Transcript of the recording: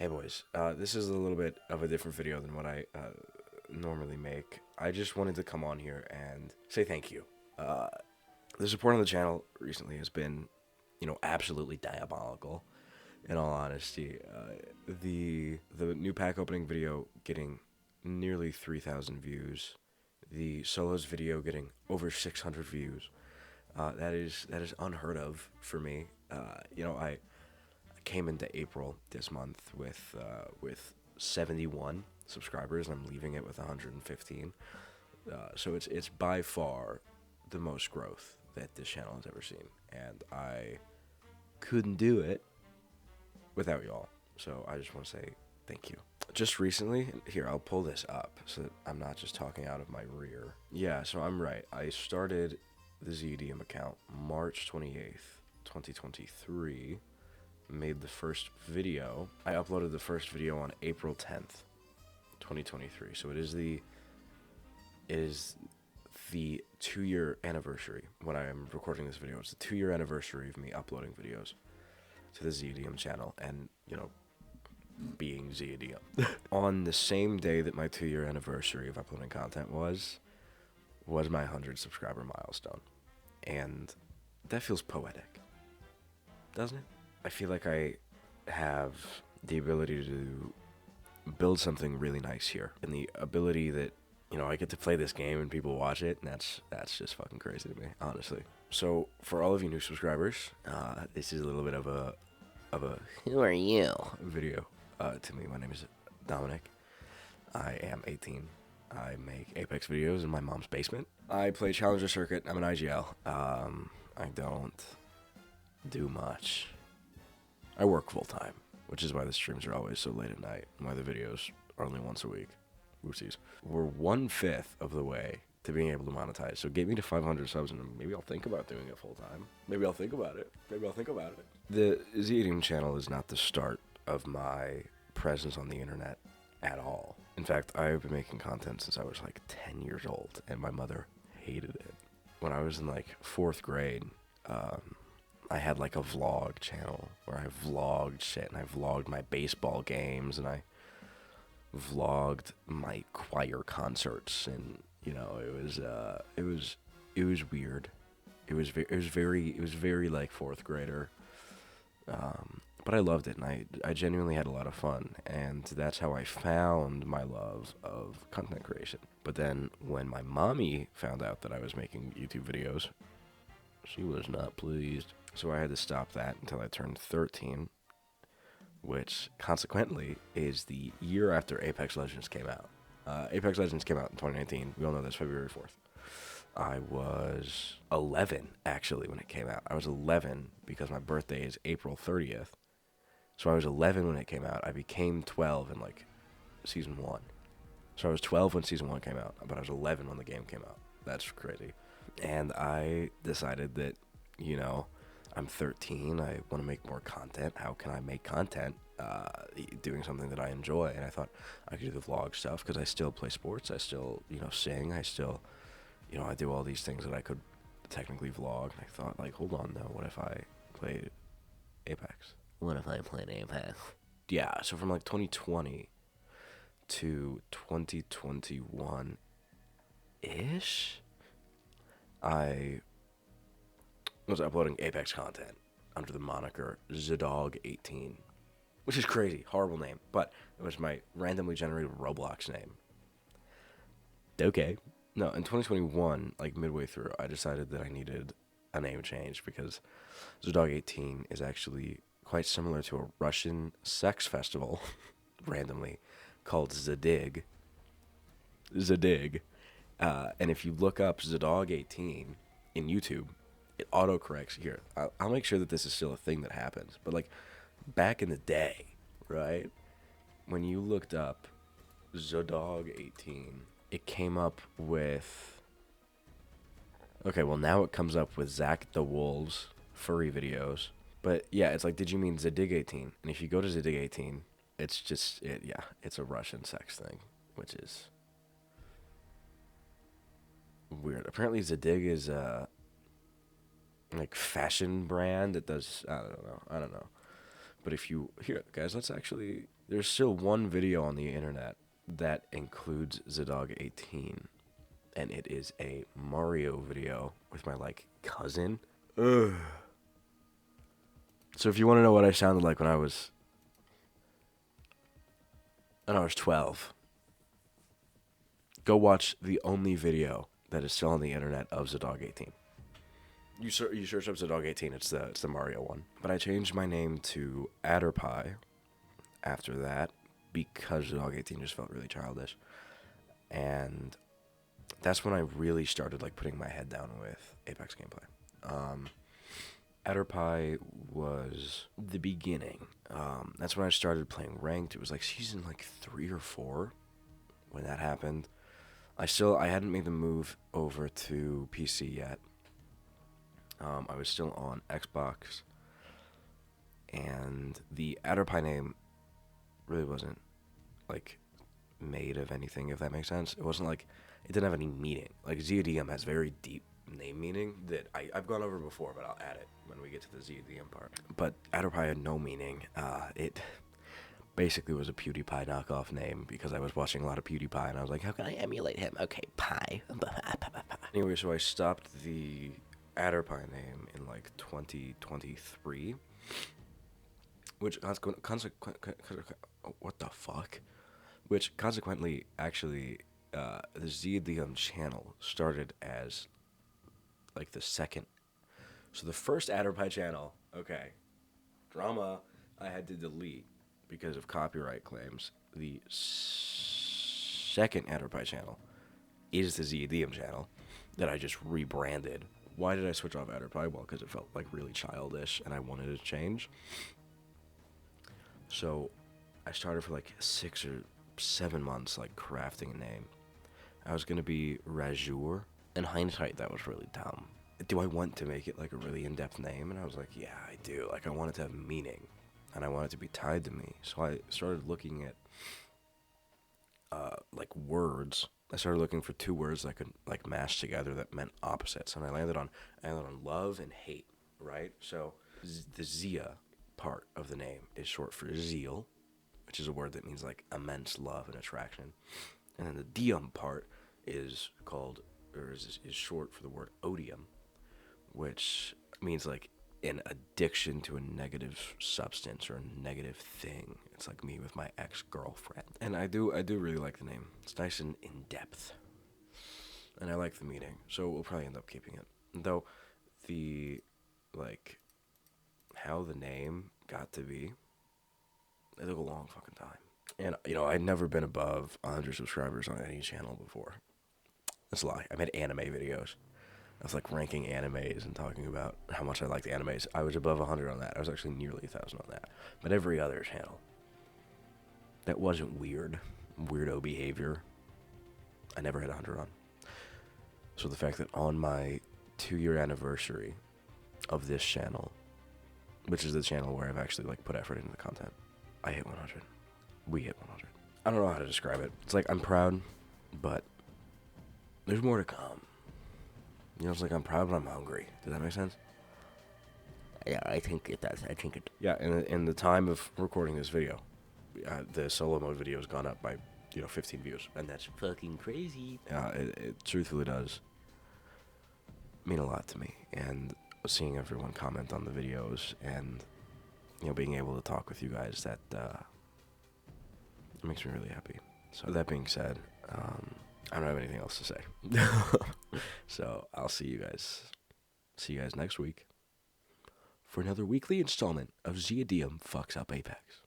Hey boys, this is a little bit of a different video than what I normally make. I just wanted to come on here and say thank you. The support on the channel recently has been, absolutely diabolical. In all honesty, the new pack opening video getting nearly 3,000 views, the solos video getting over 600 views. That is unheard of for me. I came into April this month with 71 subscribers, and I'm leaving it with 115. So it's by far the most growth that this channel has ever seen, and I couldn't do it without y'all. So I just want to say thank you. Just recently, here, I'll pull this up so that I'm not just talking out of my rear. Yeah, so I'm right. I started the zeadium account March 28th, 2023. Made the first video. I uploaded the first video on April 10th, 2023. So it is the 2-year anniversary when I am recording this video. It's the 2-year anniversary of me uploading videos to the zeadium channel and, being zeadium. On the same day that my 2-year anniversary of uploading content was my 100 subscriber milestone. And that feels poetic, doesn't it? I feel like I have the ability to build something really nice here, and the ability that, I get to play this game and people watch it, and that's just fucking crazy to me, honestly. So for all of you new subscribers, this is a little bit of a who are you video to me. My name is Dominic. I am 18. I make Apex videos in my mom's basement. I play Challenger Circuit. I'm an IGL. I don't do much. I work full-time, which is why the streams are always so late at night, and why the videos are only once a week. Oopsies. We're 1/5 of the way to being able to monetize, so get me to 500 subs, and maybe I'll think about doing it full-time. Maybe I'll think about it. The zeadium channel is not the start of my presence on the internet at all. In fact, I've been making content since I was like 10 years old, and my mother hated it. When I was in like 4th grade, I had like a vlog channel where I vlogged shit, and I vlogged my baseball games, and I vlogged my choir concerts, and it was weird. It was very like 4th grader, but I loved it, and I genuinely had a lot of fun, and that's how I found my love of content creation. But then when my mommy found out that I was making YouTube videos, she was not pleased. So I had to stop that until I turned 13, which consequently is the year after Apex Legends came out. Apex Legends came out in 2019. We all know that's February 4th. I was 11, actually, when it came out. I was 11 because my birthday is April 30th. So I was 11 when it came out. I became 12 in, Season 1. So I was 12 when Season 1 came out, but I was 11 when the game came out. That's crazy. And I decided that, I'm 13, I want to make more content. How can I make content doing something that I enjoy? And I thought I could do the vlog stuff because I still play sports. I still, sing. I still, I do all these things that I could technically vlog. And I thought, hold on, though, what if I played Apex? What if I played Apex? Yeah, so from 2020 to 2021-ish, I was uploading Apex content under the moniker zeadog18, which is crazy, horrible name, but it was my randomly generated Roblox name. Okay. No, in 2021, midway through, I decided that I needed a name change because zeadog18 is actually quite similar to a Russian sex festival, randomly, called Zadig. And if you look up zeadog18 in YouTube, it autocorrects here. I'll make sure that this is still a thing that happens. But back in the day, right, when you looked up zeadog18, it came up with. Okay, well now it comes up with Zach the Wolves furry videos. But yeah, it's did you mean Zadig18? And if you go to Zadig18, it's just it's a Russian sex thing, which is weird. Apparently Zadig is fashion brand that does, I don't know. But if you, here, guys, let's actually there's still one video on the internet that includes Zadog18, and it is a Mario video with my, like, cousin. Ugh. So if you want to know what I sounded like when I was 12, go watch the only video that is still on the internet of Zadog18. You search up Zadog18, it's the Mario one. But I changed my name to Adderpie after that because Zadog18 just felt really childish. And that's when I really started, like, putting my head down with Apex gameplay. Adderpie was the beginning. That's when I started playing ranked. It was like season, like, 3 or 4 when that happened. I hadn't made the move over to PC yet. I was still on Xbox, and the Adderpie name really wasn't, like, made of anything, if that makes sense. It wasn't like, it didn't have any meaning. Like, zeadium has very deep name meaning that I've gone over before, but I'll add it when we get to the zeadium part. But Adderpie had no meaning. It basically was a PewDiePie knockoff name because I was watching a lot of PewDiePie, and I was like, how can I emulate him? Okay, pie. Anyway, so I stopped the Adderpie name in, like, 2023, which what the fuck? Which consequently, actually, the zeadium channel started as, like, the second. So the first Adderpie channel, okay, drama, I had to delete because of copyright claims. The second Adderpie channel is the zeadium channel that I just rebranded. Why did I switch off Adderpie? Well, because it felt, like, really childish, and I wanted to change. So I started for, like, 6 or 7 months, like, crafting a name. I was going to be Rajur. In hindsight, that was really dumb. Do I want to make it, like, a really in-depth name? And I was like, yeah, I do. Like, I want it to have meaning, and I want it to be tied to me. So I started looking at, like, words. I started looking for 2 words that could, like, mash together that meant opposites, and I landed on love and hate, right? So the Zia part of the name is short for zeal, which is a word that means, like, immense love and attraction. And then the dium part is short for the word odium, which means, like, an addiction to a negative substance or a negative thing. It's like me with my ex-girlfriend. And I do really like the name. It's nice and in-depth. And I like the meaning, so we'll probably end up keeping it. Though the, like, how the name got to be, it took a long fucking time. And, you know, I'd never been above 100 subscribers on any channel before. That's a lie. I made anime videos. I was, like, ranking animes and talking about how much I liked animes. I was above 100 on that. I was actually nearly 1,000 on that. But every other channel that wasn't weirdo behavior, I never hit 100 on. So the fact that on my 2-year anniversary of this channel, which is the channel where I've actually, like, put effort into the content, I hit 100. We hit 100. I don't know how to describe it. It's like, I'm proud, but there's more to come. You know, it's like, I'm proud, but I'm hungry. Does that make sense? Yeah, I think it does. Yeah, in the time of recording this video, the solo mode video has gone up by, 15 views. And that's fucking crazy. It truthfully does mean a lot to me. And seeing everyone comment on the videos and, being able to talk with you guys, that it makes me really happy. So that being said, I don't have anything else to say. So I'll see you guys next week for another weekly installment of zeadium Fucks Up Apex.